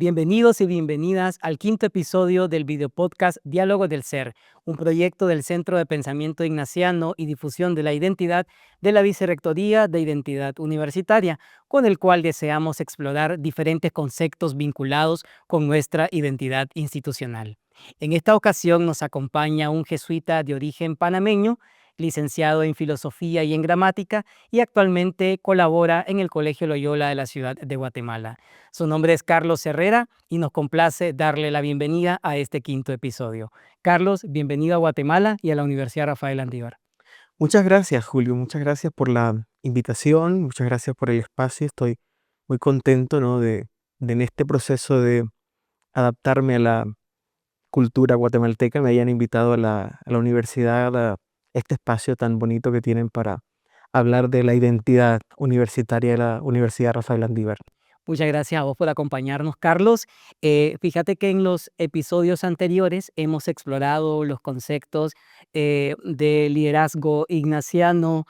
Bienvenidos y bienvenidas al quinto episodio del videopodcast Diálogos del Ser, un proyecto del Centro de Pensamiento Ignaciano y Difusión de la Identidad de la Vicerrectoría de Identidad Universitaria, con el cual deseamos explorar diferentes conceptos vinculados con nuestra identidad institucional. En esta ocasión nos acompaña un jesuita de origen panameño, licenciado en Filosofía y en Gramática, y actualmente colabora en el Colegio Loyola de la ciudad de Guatemala. Su nombre es Carlos Herrera y nos complace darle la bienvenida a este quinto episodio. Carlos, bienvenido a Guatemala y a la Universidad Rafael Andívar. Muchas gracias, Julio. Muchas gracias por la invitación. Muchas gracias por el espacio. Estoy muy contento, ¿no? de en este proceso de adaptarme a la cultura guatemalteca me hayan invitado a la universidad, a este espacio tan bonito que tienen para hablar de la identidad universitaria de la Universidad Rafael Andívar. Muchas gracias a vos por acompañarnos, Carlos. Fíjate que en los episodios anteriores hemos explorado los conceptos de liderazgo ignaciano.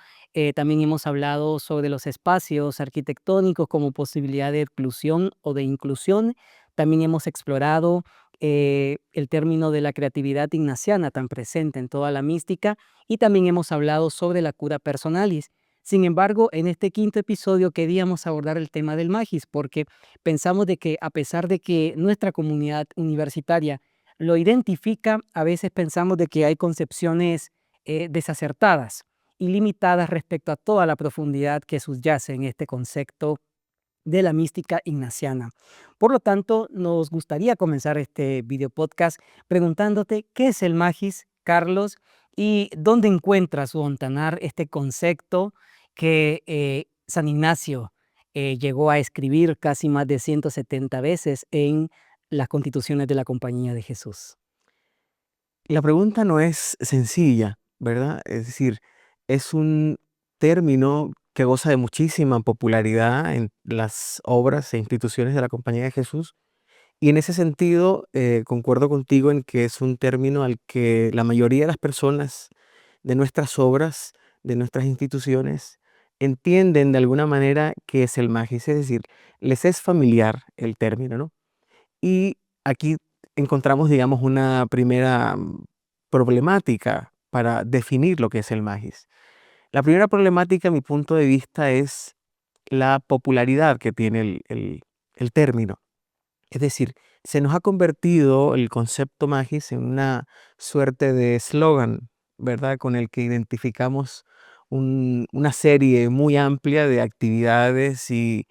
También hemos hablado sobre los espacios arquitectónicos como posibilidad de exclusión o de inclusión. También hemos explorado el término de la creatividad ignaciana tan presente en toda la mística, y también hemos hablado sobre la cura personalis. Sin embargo, en este quinto episodio queríamos abordar el tema del magis, porque pensamos de que a pesar de que nuestra comunidad universitaria lo identifica, a veces pensamos de que hay concepciones desacertadas y limitadas respecto a toda la profundidad que subyace en este concepto de la mística ignaciana. Por lo tanto, nos gustaría comenzar este video podcast preguntándote qué es el magis, Carlos, y dónde encuentras o ontanar este concepto que San Ignacio llegó a escribir casi más de 170 veces en las constituciones de la Compañía de Jesús. La pregunta no es sencilla, ¿verdad? Es decir, es un término que goza de muchísima popularidad en las obras e instituciones de la Compañía de Jesús. Y en ese sentido, concuerdo contigo en que es un término al que la mayoría de las personas de nuestras obras, de nuestras instituciones, entienden de alguna manera qué es el magis, es decir, les es familiar el término, ¿no? Y aquí encontramos, digamos, una primera problemática para definir lo que es el magis. La primera problemática, a mi punto de vista, es la popularidad que tiene el término. Es decir, se nos ha convertido el concepto magis en una suerte de eslogan, ¿verdad? Con el que identificamos una serie muy amplia de actividades y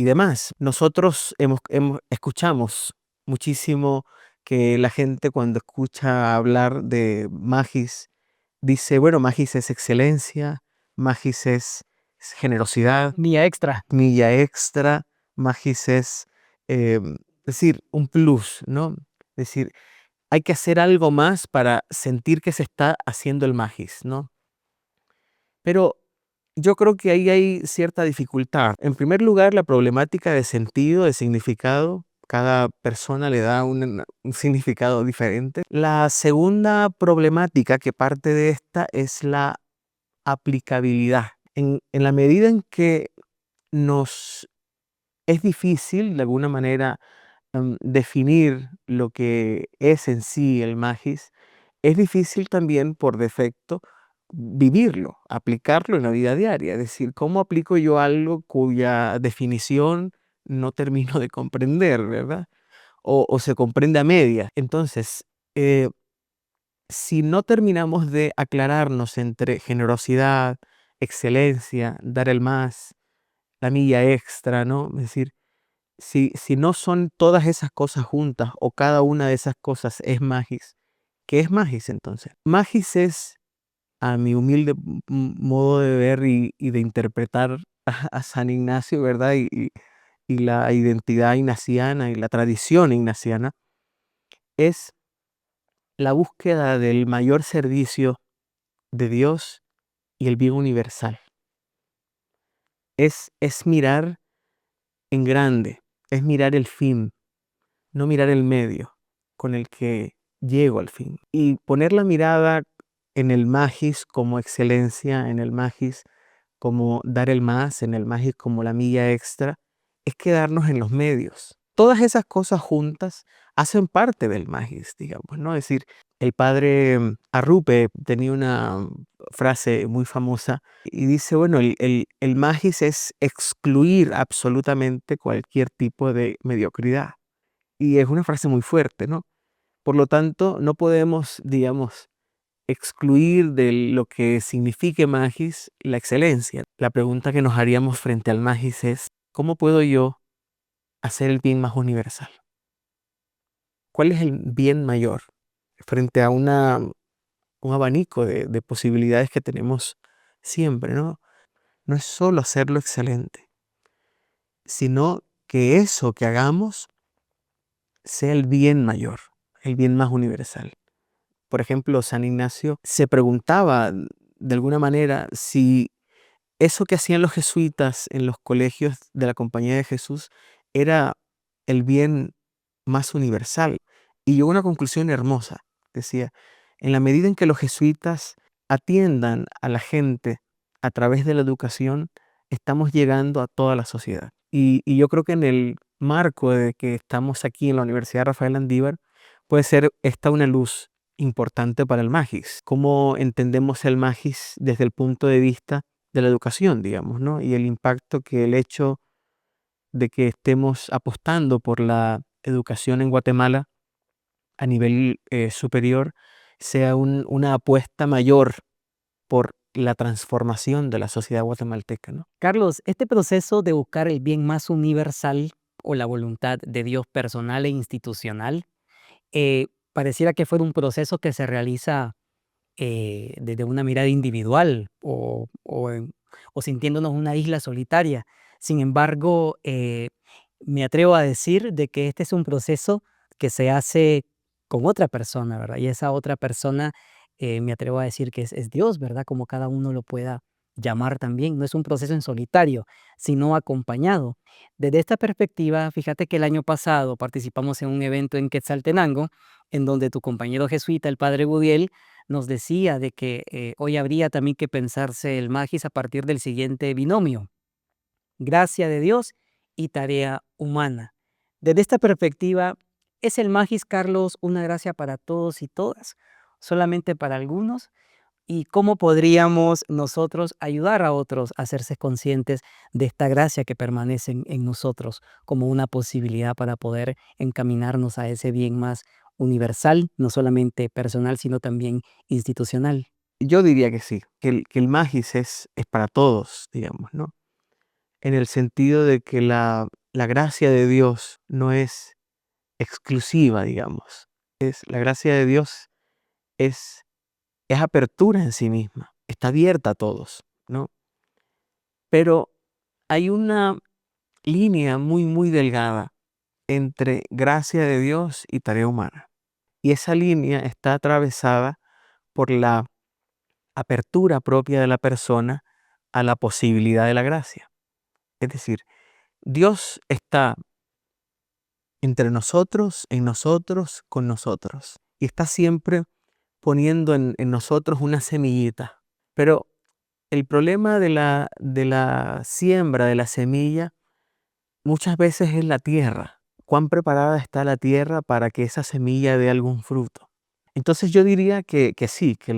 demás. Nosotros escuchamos muchísimo que la gente cuando escucha hablar de magis dice, bueno, magis es excelencia, magis es generosidad, Mía extra. milla extra, magis es decir, un plus, ¿no? Es decir, hay que hacer algo más para sentir que se está haciendo el magis, ¿no? Pero yo creo que ahí hay cierta dificultad. En primer lugar, la problemática de sentido, de significado. Cada persona le da un significado diferente. La segunda problemática que parte de esta es la aplicabilidad. En la medida en que nos es difícil, de alguna manera, definir lo que es en sí el magis, es difícil también por defecto vivirlo, aplicarlo en la vida diaria. Es decir, ¿cómo aplico yo algo cuya definición no termino de comprender, ¿verdad? O se comprende a medias. Entonces, si no terminamos de aclararnos entre generosidad, excelencia, dar el más, la milla extra, ¿no? Es decir, si no son todas esas cosas juntas o cada una de esas cosas es magis, ¿qué es magis entonces? Magis es, a mi humilde modo de ver y de interpretar a San Ignacio, ¿verdad? Y la identidad ignaciana y la tradición ignaciana, es la búsqueda del mayor servicio de Dios y el bien universal. Es mirar en grande, es mirar el fin, no mirar el medio con el que llego al fin. Y poner la mirada en el magis como excelencia, en el magis como dar el más, en el magis como la milla extra, es quedarnos en los medios. todas esas cosas juntas hacen parte del magis, digamos, ¿no? Es decir, el padre Arrupe tenía una frase muy famosa y dice, bueno, el magis es excluir absolutamente cualquier tipo de mediocridad. Y es una frase muy fuerte, ¿no? Por lo tanto, no podemos, digamos, excluir de lo que signifique magis la excelencia. La pregunta que nos haríamos frente al magis es, ¿cómo puedo yo hacer el bien más universal? ¿Cuál es el bien mayor frente a un abanico de posibilidades que tenemos siempre, ¿no? No es solo hacerlo excelente, sino que eso que hagamos sea el bien mayor, el bien más universal. Por ejemplo, San Ignacio se preguntaba de alguna manera si eso que hacían los jesuitas en los colegios de la Compañía de Jesús era el bien más universal. Y llegó a una conclusión hermosa. Decía, en la medida en que los jesuitas atiendan a la gente a través de la educación, estamos llegando a toda la sociedad. Y yo creo que en el marco de que estamos aquí en la Universidad Rafael Landívar, puede ser esta una luz importante para el Magis. ¿Cómo entendemos el Magis desde el punto de vista de la educación, digamos, ¿no? Y el impacto que el hecho de que estemos apostando por la educación en Guatemala a nivel superior sea una apuesta mayor por la transformación de la sociedad guatemalteca, ¿no? Carlos, este proceso de buscar el bien más universal o la voluntad de Dios personal e institucional, pareciera que fue un proceso que se realiza desde una mirada individual o sintiéndonos una isla solitaria. Sin embargo, me atrevo a decir de que este es un proceso que se hace con otra persona, ¿verdad? Y esa otra persona, me atrevo a decir que es Dios, ¿verdad? Como cada uno lo pueda llamar también. No es un proceso en solitario, sino acompañado. Desde esta perspectiva, fíjate que el año pasado participamos en un evento en Quetzaltenango, en donde tu compañero jesuita, el padre Gudiel, nos decía de que hoy habría también que pensarse el magis a partir del siguiente binomio: gracia de Dios y tarea humana. Desde esta perspectiva, ¿es el magis, Carlos, una gracia para todos y todas? ¿Solamente para algunos? ¿Y cómo podríamos nosotros ayudar a otros a hacerse conscientes de esta gracia que permanece en nosotros como una posibilidad para poder encaminarnos a ese bien más universal, no solamente personal, sino también institucional? Yo diría que sí, que el magis es para todos, digamos, ¿no? En el sentido de que la gracia de Dios no es exclusiva, digamos. La gracia de Dios es, es apertura en sí misma, está abierta a todos, ¿no? Pero hay una línea muy, muy delgada entre gracia de Dios y tarea humana. Y esa línea está atravesada por la apertura propia de la persona a la posibilidad de la gracia. Es decir, Dios está entre nosotros, en nosotros, con nosotros. Y está siempre poniendo en nosotros una semillita. Pero el problema de la siembra de la semilla muchas veces es la tierra. ¿Cuán preparada está la tierra para que esa semilla dé algún fruto? Entonces yo diría que sí, que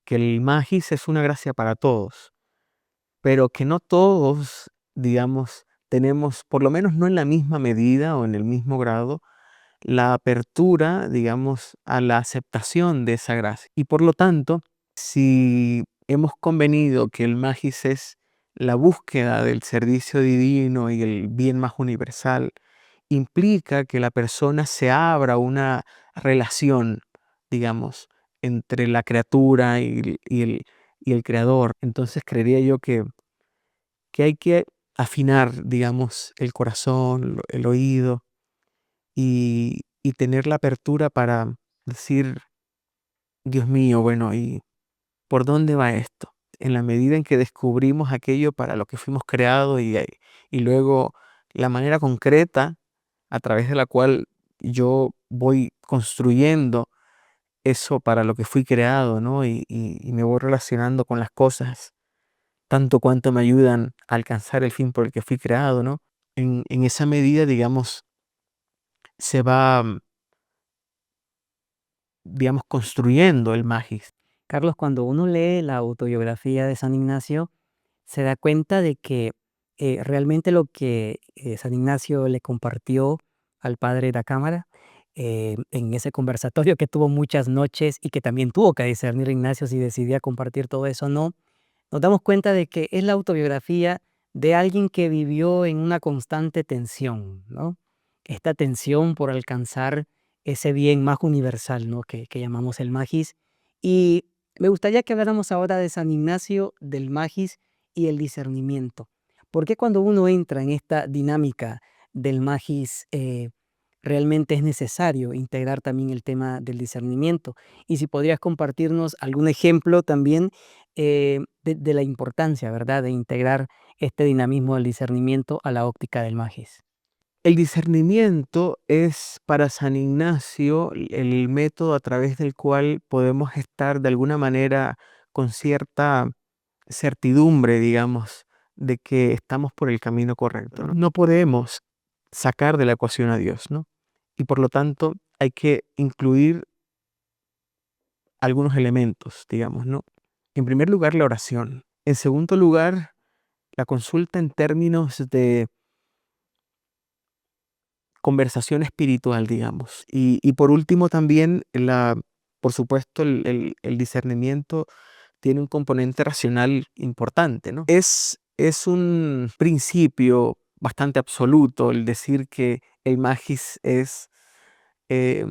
el magis es una gracia para todos, pero que no todos, digamos, tenemos, por lo menos no en la misma medida o en el mismo grado, la apertura, digamos, a la aceptación de esa gracia. Y por lo tanto, si hemos convenido que el magis es la búsqueda del servicio divino y el bien más universal, implica que la persona se abra a una relación, digamos, entre la criatura y el creador. Entonces creería yo que hay que afinar, digamos, el corazón, el oído y tener la apertura para decir, Dios mío, bueno, ¿y por dónde va esto? En la medida en que descubrimos aquello para lo que fuimos creados y luego la manera concreta a través de la cual yo voy construyendo eso para lo que fui creado, ¿no? Y me voy relacionando con las cosas tanto cuanto me ayudan a alcanzar el fin por el que fui creado, ¿no? En esa medida, digamos, se va, digamos, construyendo el magis. Carlos, cuando uno lee la autobiografía de San Ignacio, se da cuenta de que realmente lo que San Ignacio le compartió al padre de la cámara en ese conversatorio que tuvo muchas noches y que también tuvo que discernir Ignacio si decidía compartir todo eso o no, nos damos cuenta de que es la autobiografía de alguien que vivió en una constante tensión, ¿no? Esta tensión por alcanzar ese bien más universal, ¿no? Que llamamos el magis. Y me gustaría que habláramos ahora de San Ignacio, del magis y el discernimiento. ¿Por qué cuando uno entra en esta dinámica del magis realmente es necesario integrar también el tema del discernimiento? Y si podrías compartirnos algún ejemplo también de la importancia, ¿verdad?, de integrar este dinamismo del discernimiento a la óptica del magis. El discernimiento es para San Ignacio el método a través del cual podemos estar de alguna manera con cierta certidumbre, digamos, de que estamos por el camino correcto, ¿no? No podemos sacar de la ecuación a Dios, ¿no? Y por lo tanto hay que incluir algunos elementos, digamos, ¿no? En primer lugar, la oración. En segundo lugar, la consulta en términos de conversación espiritual, digamos. Y por último también, por supuesto, el discernimiento tiene un componente racional importante, ¿no? Es un principio bastante absoluto el decir que el magis es eh,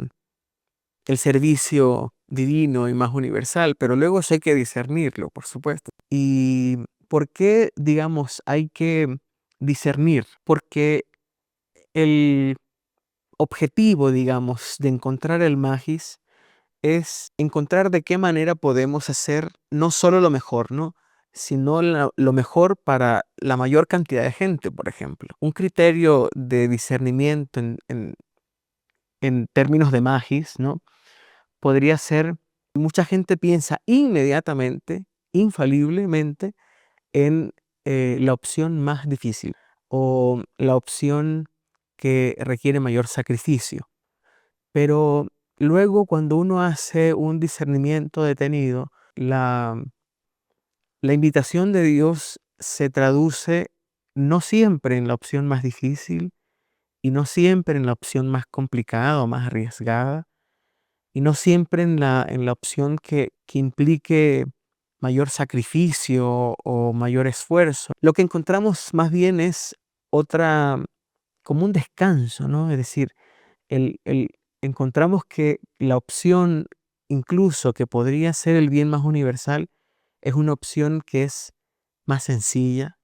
el servicio divino y más universal, pero luego eso hay que discernirlo, por supuesto. ¿Y por qué, digamos, hay que discernir? Porque el objetivo, digamos, de encontrar el magis es encontrar de qué manera podemos hacer no solo lo mejor, ¿no? Sino lo mejor para la mayor cantidad de gente, por ejemplo. Un criterio de discernimiento en términos de magis, ¿no? Podría ser, mucha gente piensa inmediatamente, infaliblemente, en la opción más difícil o la opción que requiere mayor sacrificio. Pero luego cuando uno hace un discernimiento detenido, la invitación de Dios se traduce no siempre en la opción más difícil y no siempre en la opción más complicada o más arriesgada y no siempre en la opción que implique mayor sacrificio o mayor esfuerzo. Lo que encontramos más bien es otra, como un descanso, ¿no? Es decir, encontramos que la opción incluso que podría ser el bien más universal es una opción que es más sencilla,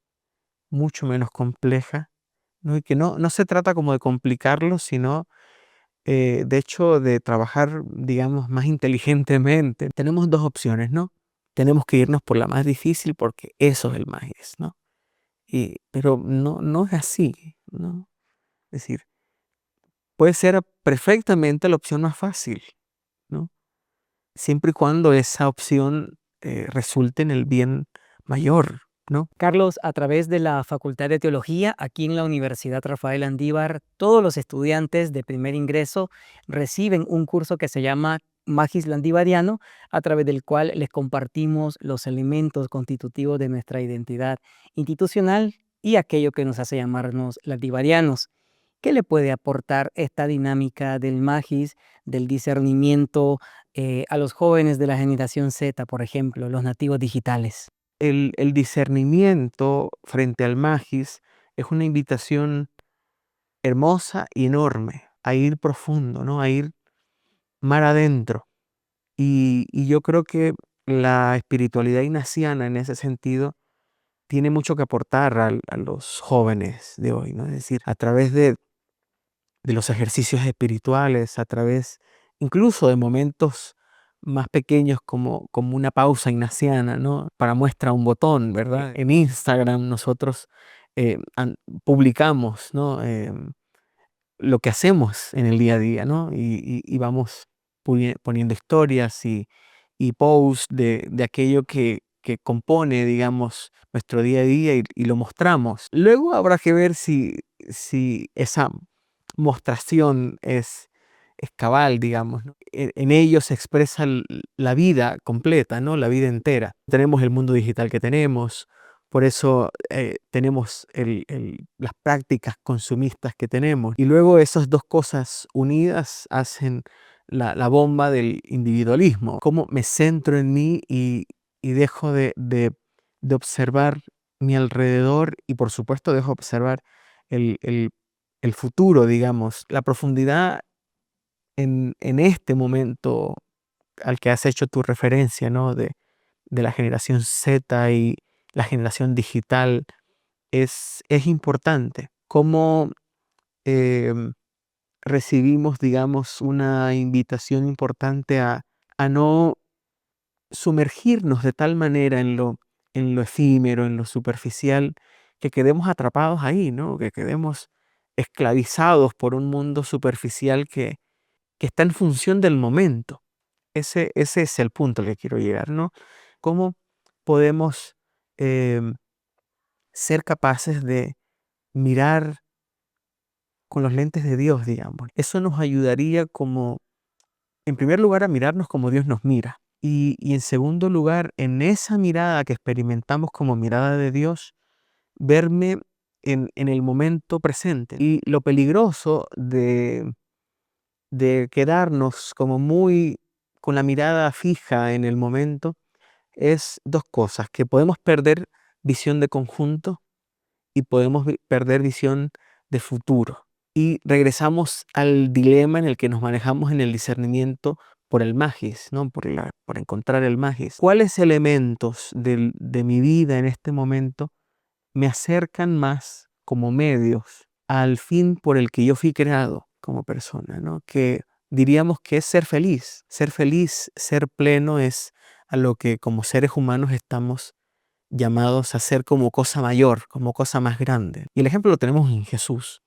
mucho menos compleja, ¿no? Y que no se trata como de complicarlo, sino de hecho de trabajar, digamos, más inteligentemente. Tenemos dos opciones, ¿no? Tenemos que irnos por la más difícil porque eso es el más es, ¿no? Pero no es así, ¿no? Es decir, puede ser perfectamente la opción más fácil, ¿no? Siempre y cuando esa opción resulte en el bien mayor, ¿no? Carlos, a través de la Facultad de Teología, aquí en la Universidad Rafael Andívar, todos los estudiantes de primer ingreso reciben un curso que se llama Magis Landivariano, a través del cual les compartimos los elementos constitutivos de nuestra identidad institucional y aquello que nos hace llamarnos landivarianos. ¿Qué le puede aportar esta dinámica del magis, del discernimiento a los jóvenes de la generación Z, por ejemplo, los nativos digitales? El discernimiento frente al magis es una invitación hermosa y enorme a ir profundo, ¿no? A ir mar adentro. Y yo creo que la espiritualidad ignaciana en ese sentido tiene mucho que aportar a los jóvenes de hoy, ¿no? Es decir, a través de los ejercicios espirituales, a través incluso de momentos más pequeños como una pausa ignaciana, ¿no? Para muestra un botón, ¿verdad? En Instagram nosotros publicamos, ¿no? Lo que hacemos en el día a día, ¿no? Y vamos poniendo historias y posts de aquello que compone, digamos, nuestro día a día y lo mostramos. Luego habrá que ver si esa mostración es cabal, digamos, ¿no? En ellos se expresa la vida completa, ¿no? La vida entera. Tenemos el mundo digital que tenemos, por eso tenemos las prácticas consumistas que tenemos. Y luego esas dos cosas unidas hacen la bomba del individualismo. Cómo me centro en mí y dejo de observar mi alrededor y por supuesto dejo de observar el futuro, digamos, la profundidad en este momento al que has hecho tu referencia, ¿no? De la generación Z y la generación digital es importante. Cómo em, recibimos, digamos, una invitación importante a no sumergirnos de tal manera en lo efímero, en lo superficial, que quedemos atrapados ahí, ¿no? Que quedemos esclavizados por un mundo superficial que está en función del momento. Ese es el punto al que quiero llegar, ¿no? ¿Cómo podemos em, ser capaces de mirar con los lentes de Dios, digamos? Eso nos ayudaría como, en primer lugar, a mirarnos como Dios nos mira. Y en segundo lugar, en esa mirada que experimentamos como mirada de Dios, verme en el momento presente. Y lo peligroso de quedarnos como muy con la mirada fija en el momento es dos cosas, que podemos perder visión de conjunto y podemos perder visión de futuro. Y regresamos al dilema en el que nos manejamos en el discernimiento por el magis, ¿no? Por encontrar el magis. ¿Cuáles elementos de mi vida en este momento me acercan más como medios al fin por el que yo fui creado como persona, ¿no? Que diríamos que es ser feliz. Ser feliz, ser pleno es a lo que como seres humanos estamos llamados a ser como cosa mayor, como cosa más grande. Y el ejemplo lo tenemos en Jesús.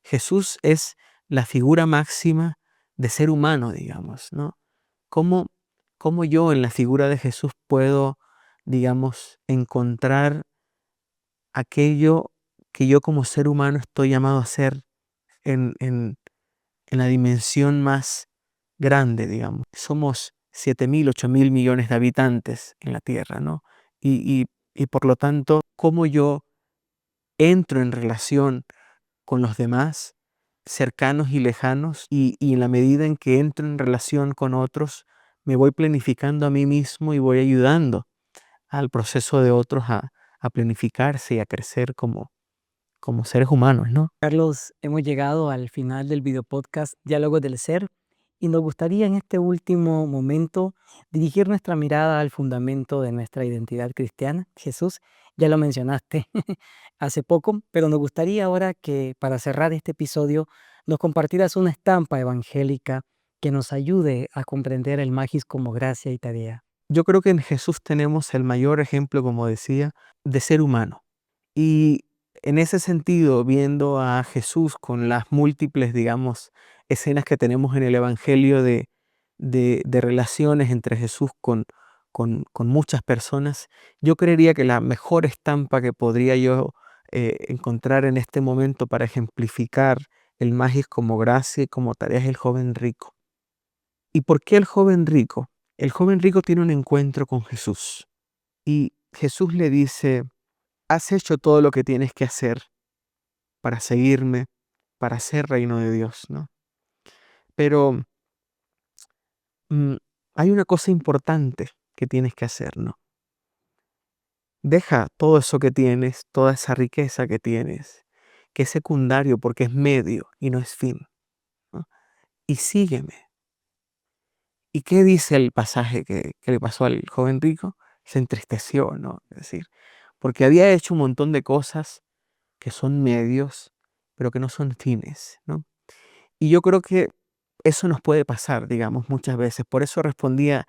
Jesús es la figura máxima de ser humano, digamos, ¿no? ¿Cómo, cómo yo en la figura de Jesús puedo, digamos, encontrar aquello que yo como ser humano estoy llamado a ser en la dimensión más grande, digamos? Somos 7.000, 8.000 millones de habitantes en la Tierra, ¿no? Y por lo tanto, ¿cómo yo entro en relación con los demás, cercanos y lejanos? Y en la medida en que entro en relación con otros, me voy planificando a mí mismo y voy ayudando al proceso de otros a planificarse y a crecer como seres humanos, ¿no? Carlos, hemos llegado al final del video podcast Diálogos del Ser y nos gustaría en este último momento dirigir nuestra mirada al fundamento de nuestra identidad cristiana, Jesús. Ya lo mencionaste hace poco, pero nos gustaría ahora que para cerrar este episodio nos compartieras una estampa evangélica que nos ayude a comprender el magis como gracia y tarea. Yo creo que en Jesús tenemos el mayor ejemplo, como decía, de ser humano. Y en ese sentido, viendo a Jesús con las múltiples, digamos, escenas que tenemos en el Evangelio de relaciones entre Jesús con muchas personas, yo creería que la mejor estampa que podría yo encontrar en este momento para ejemplificar el magis como gracia y como tarea es el joven rico. ¿Y por qué el joven rico? El joven rico tiene un encuentro con Jesús y Jesús le dice: has hecho todo lo que tienes que hacer para seguirme, para ser reino de Dios, ¿no? Pero mm, hay una cosa importante que tienes que hacer, ¿no? Deja todo eso que tienes, toda esa riqueza que tienes, que es secundario porque es medio y no es fin, ¿no? Y sígueme. ¿Y qué dice el pasaje que le pasó al joven rico? Se entristeció, ¿no? Es decir, porque había hecho un montón de cosas que son medios, pero que no son fines, ¿no? Y yo creo que eso nos puede pasar, digamos, muchas veces. Por eso respondía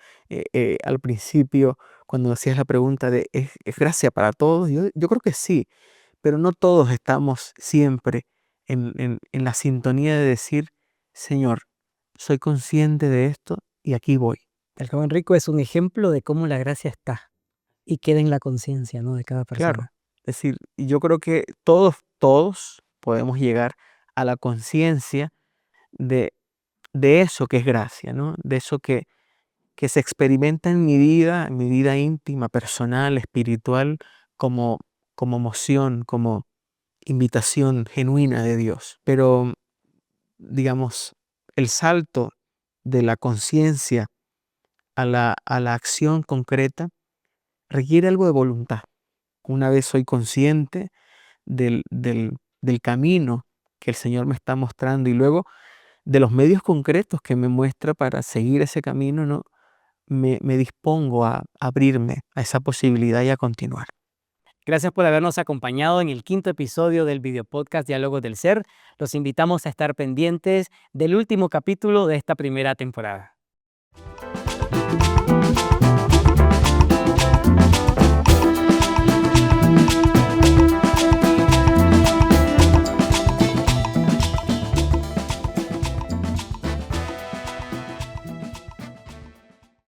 al principio, cuando hacías la pregunta de ¿es gracia para todos? Yo creo que sí, pero no todos estamos siempre en la sintonía de decir: Señor, soy consciente de esto y aquí voy. El joven rico es un ejemplo de cómo la gracia está y queda en la conciencia, ¿no?, de cada Claro, persona. es decir, y yo creo que todos podemos llegar a la conciencia de eso que es gracia, ¿no? De eso que se experimenta en mi vida íntima, personal, espiritual, como, como emoción, como invitación genuina de Dios. Pero, digamos, el salto de la conciencia a la acción concreta requiere algo de voluntad. Una vez soy consciente del camino que el Señor me está mostrando y luego de los medios concretos que me muestra para seguir ese camino, ¿no? Me dispongo a abrirme a esa posibilidad y a continuar. Gracias por habernos acompañado en el quinto episodio del video podcast Diálogos del Ser. Los invitamos a estar pendientes del último capítulo de esta primera temporada.